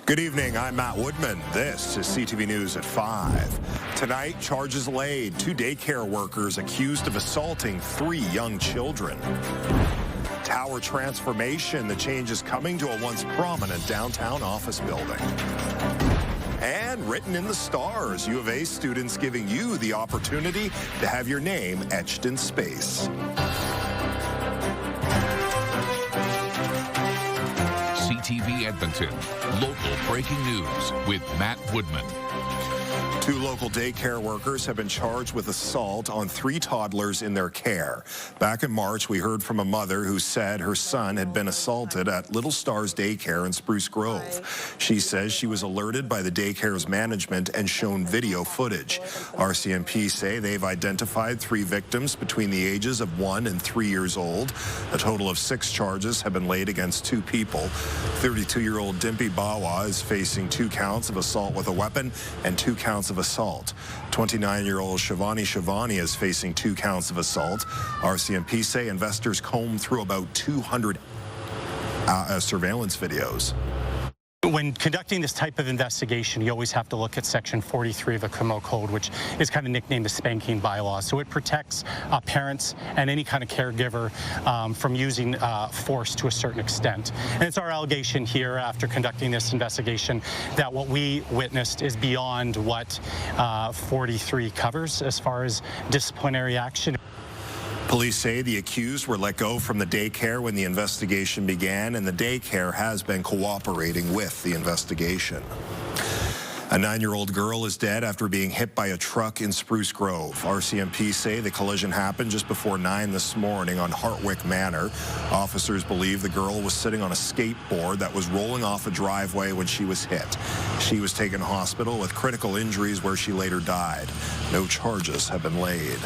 Good evening, I'm Matt Woodman. This is CTV News at 5. Tonight, charges laid. 2 daycare workers accused of assaulting 3 young children. Tower transformation. The change is coming to a once prominent downtown office building. And written in the stars, U of A students giving you the opportunity to have your name etched in space. CTV Edmonton, local breaking news with Matt Woodman. 2 local daycare workers have been charged with assault on 3 toddlers in their care. Back in March, we heard from a mother who said her son had been assaulted at Little Stars Daycare in Spruce Grove. She says she was alerted by the daycare's management and shown video footage. RCMP say they've identified 3 victims between the ages of 1 and 3 years old. A total of 6 charges have been laid against 2 people. 32-year-old Dimpy Bawa is facing 2 counts of assault with a weapon and 2 counts of assault. 29-year-old Shivani is facing 2 counts of assault. RCMP say investors combed through about 200 surveillance videos. When conducting this type of investigation, you always have to look at Section 43 of the Criminal Code, which is kind of nicknamed the spanking bylaw. So it protects parents and any kind of caregiver from using force to a certain extent. And it's our allegation here after conducting this investigation that what we witnessed is beyond what 43 covers as far as disciplinary action. Police say the accused were let go from the daycare when the investigation began, and the daycare has been cooperating with the investigation. A 9-year-old girl is dead after being hit by a truck in Spruce Grove. RCMP say the collision happened just before 9 this morning on Hartwick Manor. Officers believe the girl was sitting on a skateboard that was rolling off a driveway when she was hit. She was taken to hospital with critical injuries where she later died. No charges have been laid.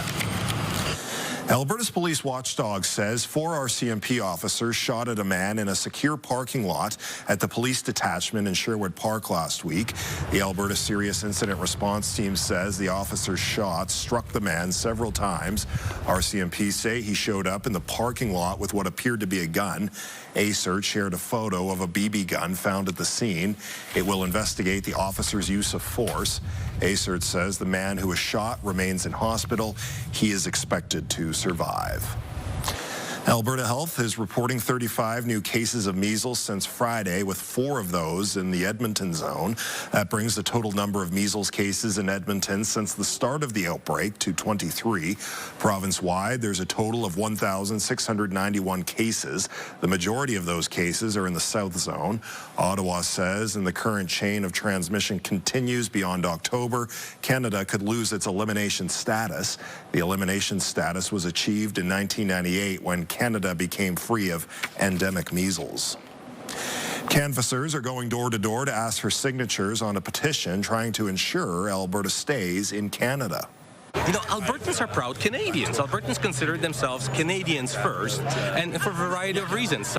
Alberta's police watchdog says 4 RCMP officers shot at a man in a secure parking lot at the police detachment in Sherwood Park last week. The Alberta Serious Incident Response Team says the officer's shots struck the man several times. RCMP say he showed up in the parking lot with what appeared to be a gun. ACERT shared a photo of a BB gun found at the scene. It will investigate the officer's use of force. ACERT says the man who was shot remains in hospital. He is expected to survive. Alberta Health is reporting 35 new cases of measles since Friday, with 4 of those in the Edmonton zone. That brings the total number of measles cases in Edmonton since the start of the outbreak to 23. Province-wide, there's a total of 1,691 cases. The majority of those cases are in the South Zone. Ottawa says, and the current chain of transmission continues beyond October, Canada could lose its elimination status. The elimination status was achieved in 1998 when Canada became free of endemic measles. Canvassers are going door to door to ask for signatures on a petition trying to ensure Alberta stays in Canada. You know, Albertans are proud Canadians. Albertans consider themselves Canadians first, and for a variety of reasons.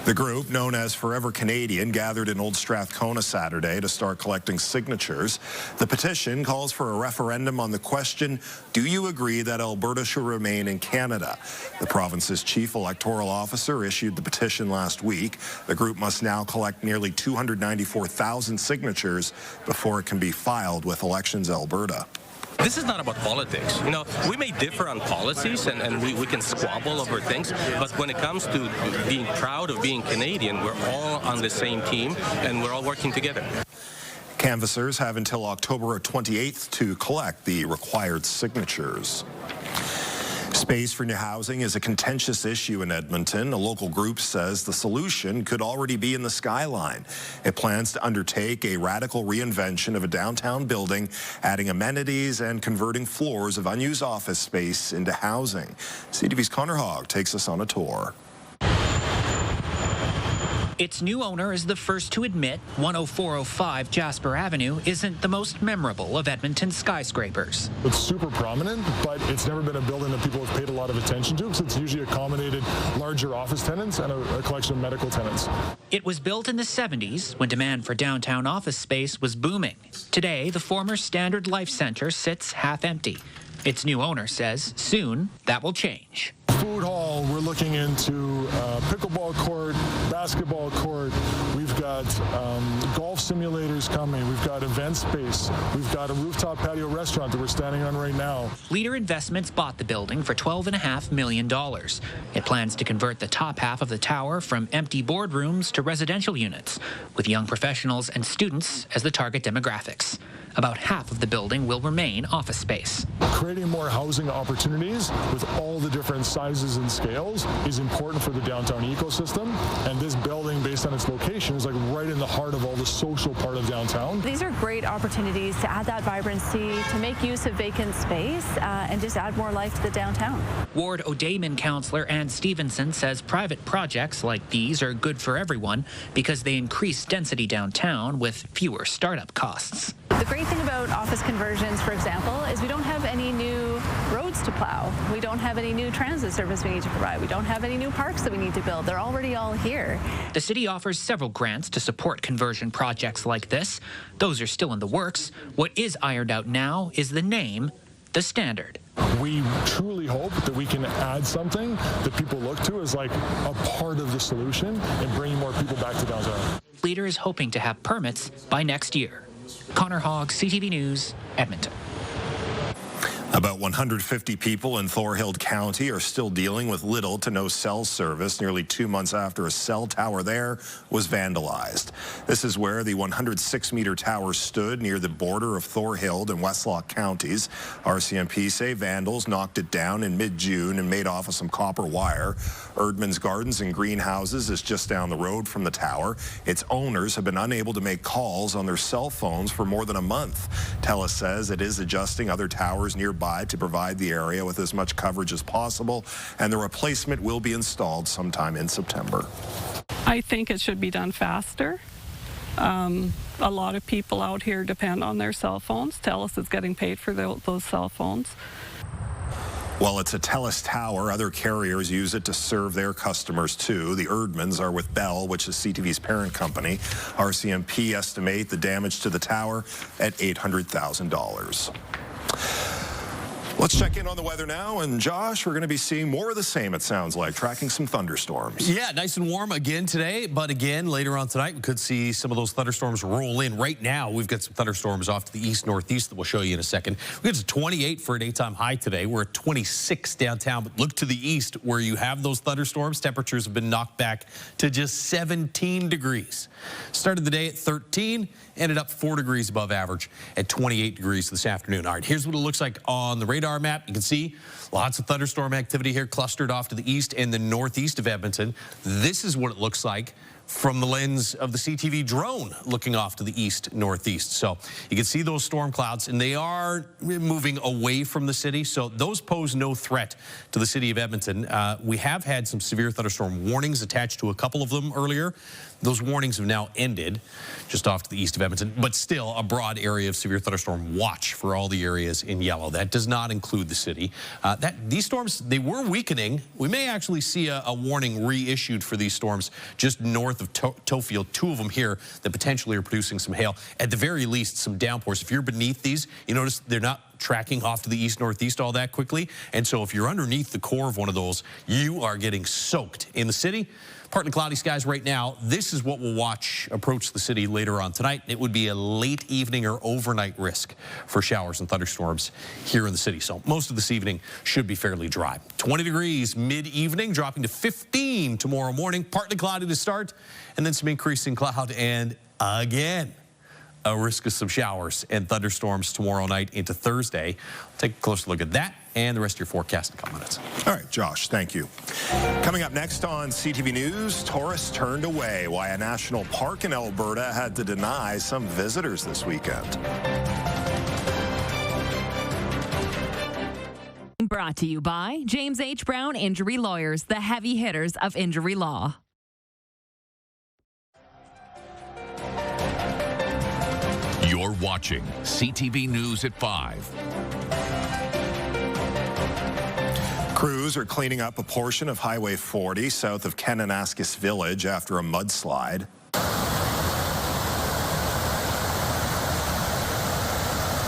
The group, known as Forever Canadian, gathered in Old Strathcona Saturday to start collecting signatures. The petition calls for a referendum on the question, do you agree that Alberta should remain in Canada? The province's chief electoral officer issued the petition last week. The group must now collect nearly 294,000 signatures before it can be filed with Elections Alberta. This is not about politics. You know, we may differ on policies and we can squabble over things, but when it comes to being proud of being Canadian, we're all on the same team and we're all working together. Canvassers have until October 28th to collect the required signatures. Space for new housing is a contentious issue in Edmonton. A local group says the solution could already be in the skyline. It plans to undertake a radical reinvention of a downtown building, adding amenities and converting floors of unused office space into housing. CTV's Connor Hogg takes us on a tour. Its new owner is the first to admit 10405 Jasper Avenue isn't the most memorable of Edmonton's skyscrapers. It's super prominent, but it's never been a building that people have paid a lot of attention to because it's usually accommodated larger office tenants and a collection of medical tenants. It was built in the 70s when demand for downtown office space was booming. Today, the former Standard Life Center sits half empty. Its new owner says soon that will change. food hall. We're looking into pickleball court, basketball court. We've got golf simulators coming. We've got event space. We've got a rooftop patio restaurant that we're standing on right now. Leader Investments bought the building for $12.5 million. It plans to convert the top half of the tower from empty boardrooms to residential units, with young professionals and students as the target demographics. About half of the building will remain office space. Creating more housing opportunities with all the different sizes and scales is important for the downtown ecosystem. And this building, based on its location, is like right in the heart of all the social part of downtown. These are great opportunities to add that vibrancy, to make use of vacant space, and just add more life to the downtown. Ward O'Dayman councillor Ann Stevenson says private projects like these are good for everyone because they increase density downtown with fewer startup costs. The great thing about office conversions, for example, is we don't have any new roads to plow. We don't have any new transit service we need to provide. We don't have any new parks that we need to build. They're already all here. The city offers several grants to support conversion projects like this. Those are still in the works. What is ironed out now is the name, the standard. We truly hope that we can add something that people look to as like a part of the solution and bring more people back to downtown. Leader is hoping to have permits by next year. Connor Hogg, CTV News, Edmonton. About 150 people in Thorhild County are still dealing with little to no cell service nearly 2 months after a cell tower there was vandalized. This is where the 106-meter tower stood near the border of Thorhild and Westlock counties. RCMP say vandals knocked it down in mid-June and made off with some copper wire. Erdman's Gardens and Greenhouses is just down the road from the tower. Its owners have been unable to make calls on their cell phones for more than a month. TELUS says it is adjusting other towers nearby to provide the area with as much coverage as possible, and the replacement will be installed sometime in September. I think it should be done faster. A lot of people out here depend on their cell phones. TELUS is getting paid for those cell phones. While it's a TELUS tower, other carriers use it to serve their customers too. The Erdmans are with Bell, which is CTV's parent company. RCMP estimate the damage to the tower at $800,000. Let's check in on the weather now, and Josh, we're going to be seeing more of the same, it sounds like, tracking some thunderstorms. Yeah, nice and warm again today, but again, later on tonight, we could see some of those thunderstorms roll in. Right now, we've got some thunderstorms off to the east-northeast that we'll show you in a second. We get to 28 for a daytime high today. We're at 26 downtown, but look to the east where you have those thunderstorms. Temperatures have been knocked back to just 17 degrees. Started the day at 13, ended up 4 degrees above average at 28 degrees this afternoon. All right, here's what it looks like on the radar map. You can see lots of thunderstorm activity here clustered off to the east and the northeast of Edmonton. This is what it looks like from the lens of the CTV drone looking off to the east northeast. So you can see those storm clouds, and they are moving away from the city, so those pose no threat to the city of Edmonton. We have had some severe thunderstorm warnings attached to a couple of them earlier. Those warnings have now ended just off to the east of Edmonton, but still a broad area of severe thunderstorm watch for all the areas in yellow. That does not include the city. These storms, they were weakening. We may actually see a warning reissued for these storms just north of Tofield. 2 of them here that potentially are producing some hail. At the very least, some downpours. If you're beneath these, you notice they're not tracking off to the east-northeast all that quickly. And so if you're underneath the core of one of those, you are getting soaked. In the city, partly cloudy skies right now. This is what we'll watch approach the city later on tonight. It would be a late evening or overnight risk for showers and thunderstorms here in the city. So most of this evening should be fairly dry. 20 degrees mid-evening, dropping to 15 tomorrow morning. Partly cloudy to start, and then some increasing cloud, and again, a risk of some showers and thunderstorms tomorrow night into Thursday. We'll take a closer look at that and the rest of your forecast in a couple minutes. All right, Josh, thank you. Coming up next on CTV News, tourists turned away. Why a national park in Alberta had to deny some visitors this weekend. Brought to you by James H. Brown Injury Lawyers, the heavy hitters of injury law. You're watching CTV News at 5. Crews are cleaning up a portion of Highway 40 south of Kananaskis Village after a mudslide.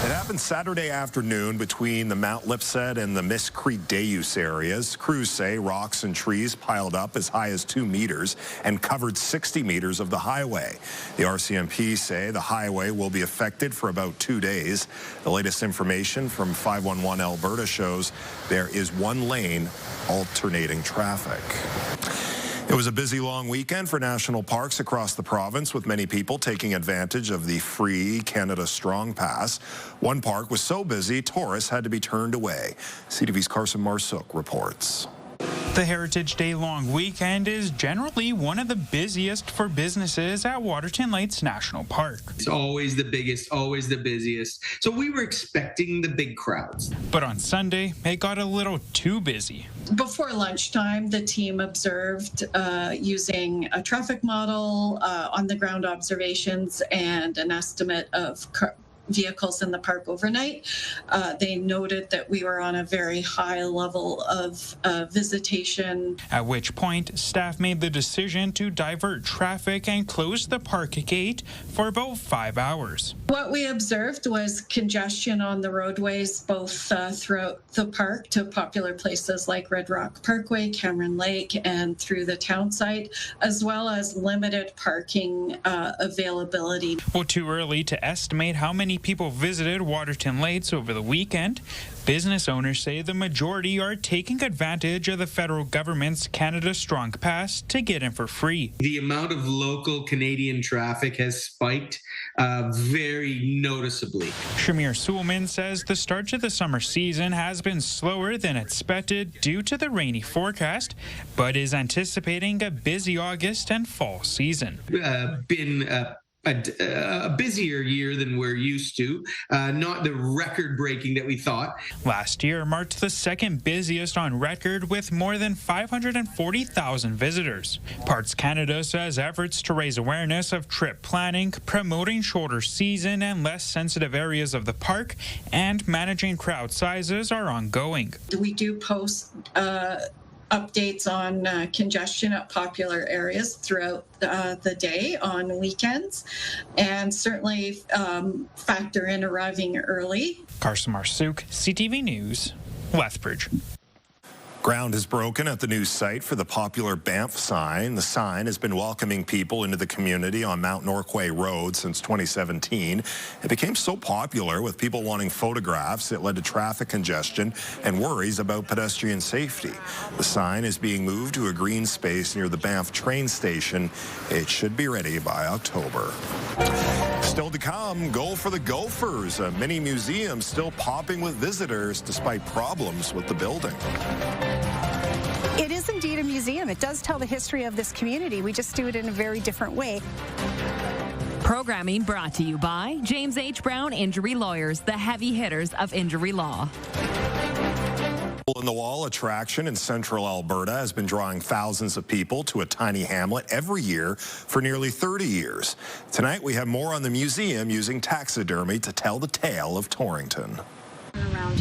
It happened Saturday afternoon between the Mount Lipset and the Miss Creek Dayuse areas. Crews say rocks and trees piled up as high as 2 meters and covered 60 meters of the highway. The RCMP say the highway will be affected for about 2 days. The latest information from 511 Alberta shows there is 1 lane alternating traffic. It was a busy long weekend for national parks across the province, with many people taking advantage of the free Canada Strong Pass. One park was so busy, tourists had to be turned away. CTV's Carson Marsook reports. The Heritage Day long weekend is generally one of the busiest for businesses at Waterton Lakes National Park. It's always the biggest, always the busiest. So we were expecting the big crowds. But on Sunday, it got a little too busy. Before lunchtime, the team observed using a traffic model, on-the-ground observations, and an estimate of vehicles in the park overnight. They noted that we were on a very high level of visitation. At which point, staff made the decision to divert traffic and close the park gate for about 5 hours. What we observed was congestion on the roadways, both throughout the park to popular places like Red Rock Parkway, Cameron Lake, and through the town site, as well as limited parking availability. Well, too early to estimate how many people visited Waterton Lakes over the weekend. Business owners say the majority are taking advantage of the federal government's Canada Strong Pass to get in for free. The amount of local Canadian traffic has spiked very noticeably. Shamir Suleman says the start to the summer season has been slower than expected due to the rainy forecast, but is anticipating a busy August and fall season. A busier year than we're used to, not the record-breaking that we thought. Last year marked the second busiest on record with more than 540,000 visitors. Parks Canada says efforts to raise awareness of trip planning, promoting shorter season and less sensitive areas of the park, and managing crowd sizes are ongoing. We do post updates on congestion at popular areas throughout the day on weekends, and certainly factor in arriving early. Carson Marsook, CTV News, Lethbridge. Ground has broken at the new site for the popular Banff sign. The sign has been welcoming people into the community on Mount Norquay Road since 2017. It became so popular with people wanting photographs, it led to traffic congestion and worries about pedestrian safety. The sign is being moved to a green space near the Banff train station. It should be ready by October. Still to come, go for the Gophers, a mini museum still popping with visitors despite problems with the building. It is indeed a museum. It does tell the history of this community. We just do it in a very different way. Programming brought to you by James H. Brown Injury Lawyers, the heavy hitters of injury law. In the Wall attraction in central Alberta has been drawing thousands of people to a tiny hamlet every year for nearly 30 years. Tonight we have more on the museum using taxidermy to tell the tale of Torrington.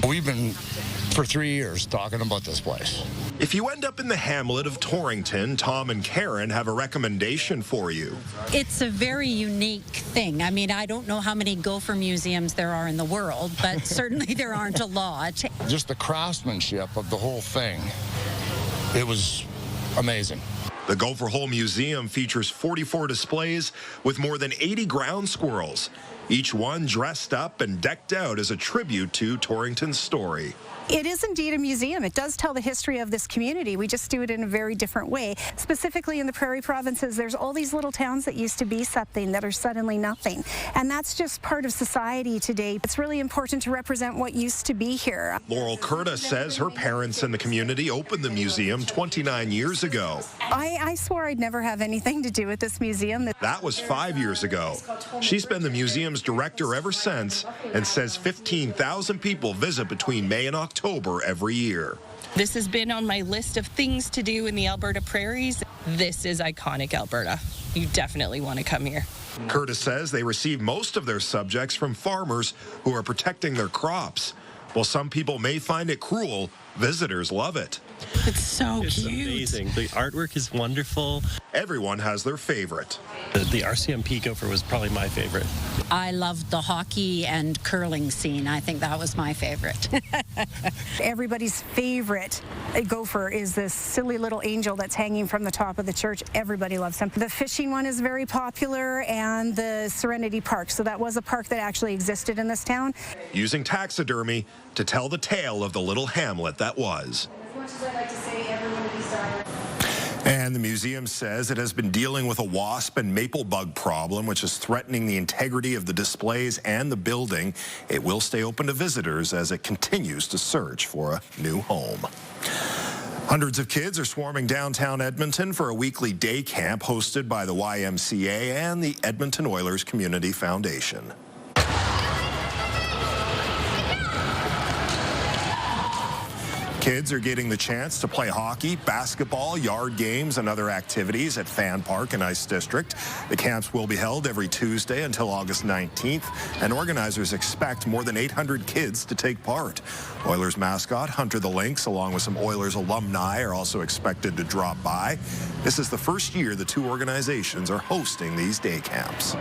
We've been for 3 years talking about this place. If you end up in the hamlet of Torrington, Tom and Karen have a recommendation for you. It's a very unique thing. I mean, I don't know how many Gopher museums there are in the world, but certainly there aren't a lot. Just the craftsmanship of the whole thing, it was amazing. The Gopher Hole Museum features 44 displays with more than 80 ground squirrels, each one dressed up and decked out as a tribute to Torrington's story. It is indeed a museum. It does tell the history of this community. We just do it in a very different way. Specifically in the prairie provinces, there's all these little towns that used to be something that are suddenly nothing. And that's just part of society today. It's really important to represent what used to be here. Laurel Curtis says her parents and the community opened the museum 29 years ago. I swore I'd never have anything to do with this museum. That was 5 years ago. She's been the museum's director ever since and says 15,000 people visit between May and October every year. This has been on my list of things to do in the Alberta prairies. This is iconic Alberta. You definitely want to come here. Curtis says they receive most of their subjects from farmers who are protecting their crops. While some people may find it cruel, visitors love it. It's so It's cute. amazing. The artwork is wonderful. Everyone has their favorite. The RCMP Gopher was probably my favorite. I loved the hockey and curling scene. I think that was my favorite. Everybody's favorite gopher is this silly little angel that's hanging from the top of the church. Everybody loves him. The fishing one is very popular, and the Serenity Park. So that was a park that actually existed in this town. Using taxidermy to tell the tale of the little hamlet that was. As much as I'd like to say, everyone would be sorry. And the museum says it has been dealing with a wasp and maple bug problem, which is threatening the integrity of the displays and the building. It will stay open to visitors as it continues to search for a new home. Hundreds of kids are swarming downtown Edmonton for a weekly day camp hosted by the YMCA and the Edmonton Oilers Community Foundation. Kids are getting the chance to play hockey, basketball, yard games, and other activities at Fan Park and Ice District. The camps will be held every Tuesday until August 19th, and organizers expect more than 800 kids to take part. Oilers mascot Hunter the Lynx, along with some Oilers alumni, are also expected to drop by. This is the first year the two organizations are hosting these day camps.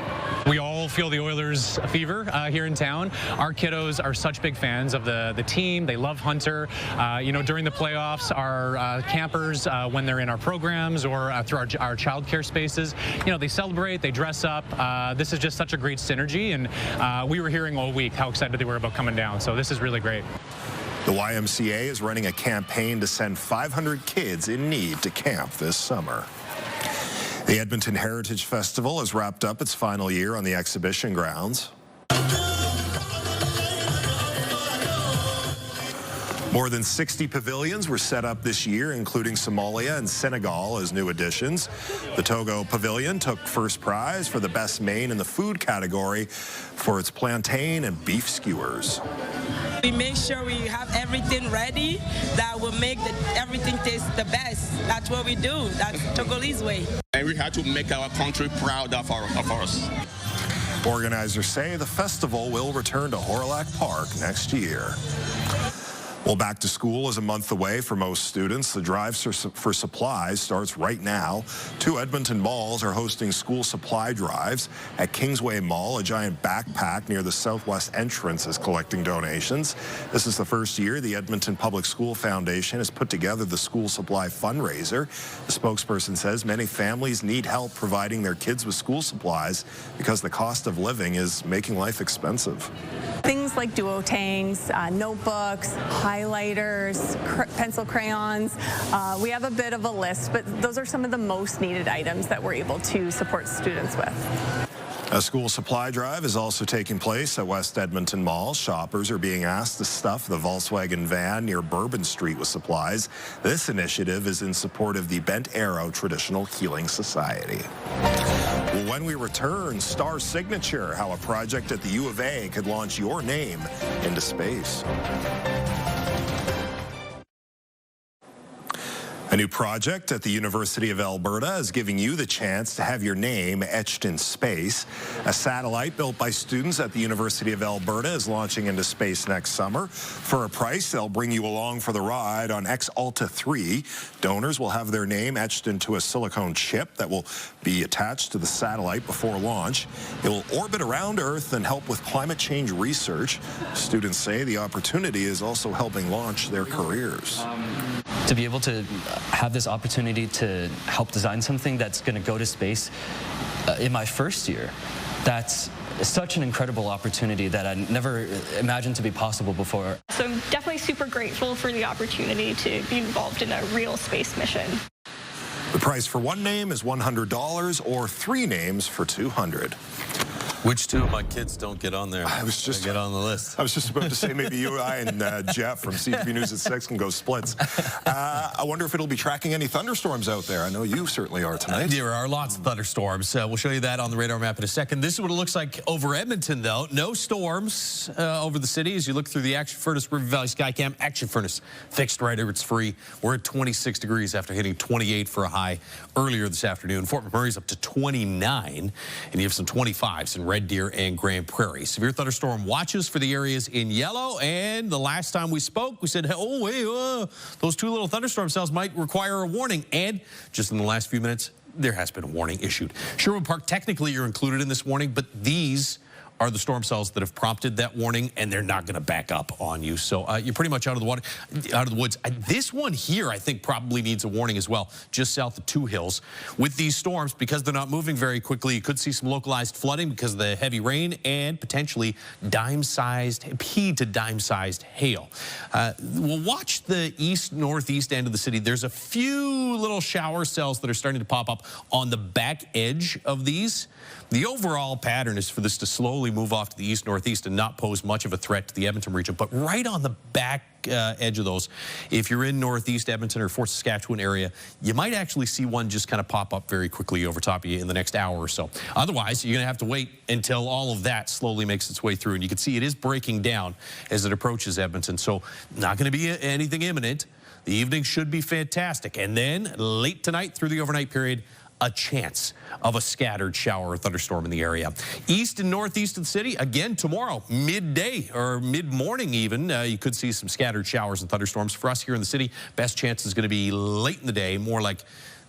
We all feel the Oilers fever here in town. Our kiddos are such big fans of the team. They love Hunter. During the playoffs, our campers, when they're in our programs or through our child care spaces, they celebrate, they dress up. This is just such a great synergy, and we were hearing all week how excited they were about coming down, so this is really great. The YMCA is running a campaign to send 500 kids in need to camp this summer. The Edmonton Heritage Festival has wrapped up its final year on the exhibition grounds. More than 60 pavilions were set up this year, including Somalia and Senegal as new additions. The Togo Pavilion took first prize for the best main in the food category for its plantain and beef skewers. We make sure we have everything ready that will make everything taste the best. That's what we do. That's Togolese way. And we have to make our country proud of us. Organizers say the festival will return to Hawrelak Park next year. Well, back to school is a month away for most students. The drive for supplies starts right now. 2 Edmonton malls are hosting school supply drives. At Kingsway Mall, a giant backpack near the southwest entrance is collecting donations. This is the first year the Edmonton Public School Foundation has put together the school supply fundraiser. The spokesperson says many families need help providing their kids with school supplies because the cost of living is making life expensive. Things like duotangs, notebooks, highlighters, pencil crayons. We have a bit of a list, but those are some of the most needed items that we're able to support students with. A school supply drive is also taking place at West Edmonton Mall. Shoppers are being asked to stuff the Volkswagen van near Bourbon Street with supplies. This initiative is in support of the Bent Arrow Traditional Healing Society. Well, when we return, Star Signature, how a project at the U of A could launch your name into space. A new project at the University of Alberta is giving you the chance to have your name etched in space. A satellite built by students at the University of Alberta is launching into space next summer. For a price, they'll bring you along for the ride on X-Alta 3. Donors will have their name etched into a silicone chip that will be attached to the satellite before launch. It will orbit around Earth and help with climate change research. Students say the opportunity is also helping launch their careers. To be able to have this opportunity to help design something that's going to go to space in my first year, that's such an incredible opportunity that I never imagined to be possible before. So I'm definitely super grateful for the opportunity to be involved in a real space mission. The price for one name is $100 or 3 names for $200. Which 2 of my kids don't get on there? I was just get on the list. I was just about to say maybe you, I, and Jeff from CTV News at 6 can go splits. I wonder if it'll be tracking any thunderstorms out there. I know you certainly are tonight. There are lots of thunderstorms. We'll show you that on the radar map in a second. This is what it looks like over Edmonton, though. No storms over the city as you look through the Action Furnace River Valley Skycam. Action Furnace fixed right here. It's free. We're at 26 degrees after hitting 28 for a high earlier this afternoon. Fort McMurray's up to 29, and you have some 25s in Ray. Red Deer and Grand Prairie. Severe thunderstorm watches for the areas in yellow. And the last time we spoke, we said, oh, wait, those 2 little thunderstorm cells might require a warning. And just in the last few minutes, there has been a warning issued. Sherwood Park, technically you're included in this warning, but these are the storm cells that have prompted that warning, and they're not going to back up on you. So you're pretty much out of the woods. This one here, I think, probably needs a warning as well, just south of Two Hills. With these storms, because they're not moving very quickly, you could see some localized flooding because of the heavy rain and potentially pea to dime-sized hail. We'll watch the east-northeast end of the city. There's a few little shower cells that are starting to pop up on the back edge of these. The overall pattern is for this to slowly move off to the east-northeast and not pose much of a threat to the Edmonton region. But right on the back edge of those, if you're in northeast Edmonton or Fort Saskatchewan area, you might actually see one just kind of pop up very quickly over top of you in the next hour or so. Otherwise, you're going to have to wait until all of that slowly makes its way through. And you can see it is breaking down as it approaches Edmonton. So not going to be anything imminent. The evening should be fantastic. And then late tonight through the overnight period, a chance of a scattered shower or thunderstorm in the area. East and northeast of the city, again tomorrow, midday or mid-morning even, you could see some scattered showers and thunderstorms. For us here in the city, best chance is going to be late in the day, more like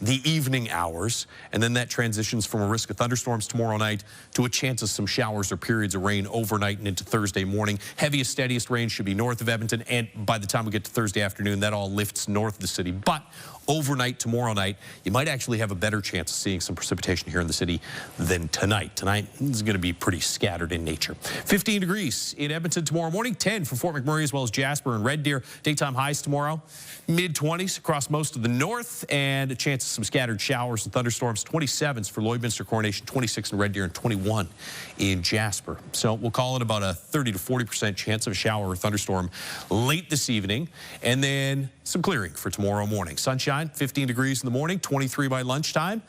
the evening hours, and then that transitions from a risk of thunderstorms tomorrow night to a chance of some showers or periods of rain overnight and into Thursday morning. Heaviest, steadiest rain should be north of Edmonton, and by the time we get to Thursday afternoon, that all lifts north of the city. But overnight tomorrow night, you might actually have a better chance of seeing some precipitation here in the city than tonight. Tonight is going to be pretty scattered in nature. 15 degrees in Edmonton tomorrow morning, 10 for Fort McMurray as well as Jasper and Red Deer. Daytime highs tomorrow, mid-20s across most of the north, and a chance of some scattered showers and thunderstorms. 27s for Lloydminster, Coronation, 26 in Red Deer, and 21 in Jasper. So we'll call it about a 30 to 40% chance of a shower or thunderstorm late this evening, and then some clearing for tomorrow morning. Sunshine, 15 degrees in the morning, 23 by lunchtime.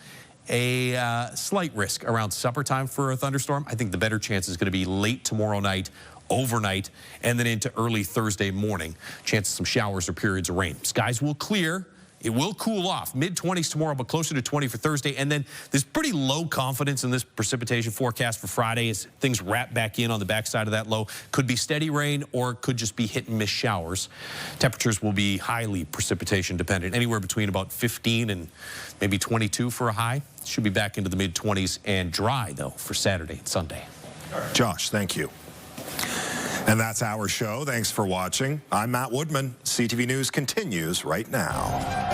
A slight risk around supper time for a thunderstorm. I think the better chance is going to be late tomorrow night, overnight, and then into early Thursday morning. Chance of some showers or periods of rain. Skies will clear. It will cool off. Mid-20s tomorrow, but closer to 20 for Thursday. And then there's pretty low confidence in this precipitation forecast for Friday as things wrap back in on the backside of that low. Could be steady rain or it could just be hit and miss showers. Temperatures will be highly precipitation dependent, anywhere between about 15 and maybe 22 for a high. Should be back into the mid-20s and dry, though, for Saturday and Sunday. Josh, thank you. And that's our show. Thanks for watching. I'm Matt Woodman. CTV News continues right now.